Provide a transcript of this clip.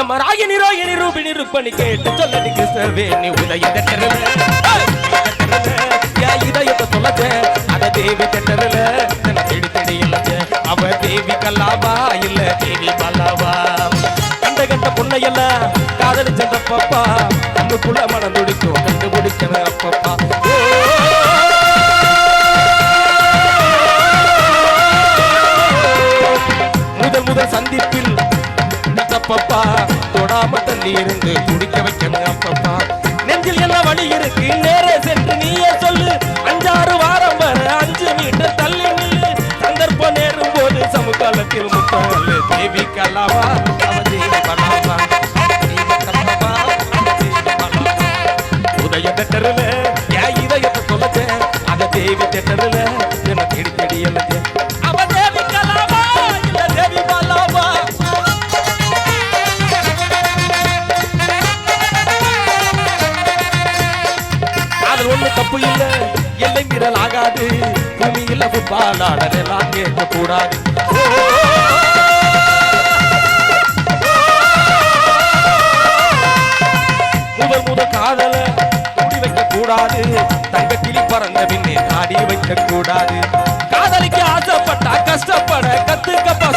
ராகினி ரோகிணி ரூபினி ருப்பணி கேட்டு சொல்லடி கிருஷ்ணவேணி உதய தட்டரல இதயத்தை சொல்லச்ச அத தேவி தட்டரல தேடி தேடி இல்லச்ச அவ தேவி கல்லாவா இல்ல தேவி பல்லாவா கண்ட கண்ட பொண்ணையெல்லாம் காதலிச்ச பாப்பா கண்ணுக்குள்ள மனம் துடிக்கும் கண்டுபிடிக்கிற அப்பப்பா முதல் சந்திப்பில் அப்பப்பா தொடாம தண்ணி இருந்து குடிக்க வைக்கணும் அப்பப்பா நெஞ்சில் என்ன வழி இருக்கு நேரே சென்று நீயே சொல்லு 5-6 வாரம் வர 5 மீட்டர் தள்ளி நில்லு சந்தர்ப்பம் நேரும் போது சமுகாலத்தில் முத்தமல்லு தேவி கல்லாவா அவ தேவி பல்லாவா உதய தட்டருல ஏன் இதயத்தை சொல்லச்ச அத தேவி தட்டருல என்ன தேடி தேடி எழுத அவ தேவி கல்லாவா இல்ல தேவி பல்லாவா ஒண்ணு தப்பு இல்ல எல்லை மீறல் ஆகாது பூமியில ஃபுட்பால் ஆடலாம் கேட்க கூடாது முதல் காதல கூடி வைக்க கூடாது தங்க கிளி பறந்த பின்னே தாடி வைக்க கூடாது காதலிக்கு ஆசைப்பட்டா கஷ்டப்பட கத்துக்கப்பா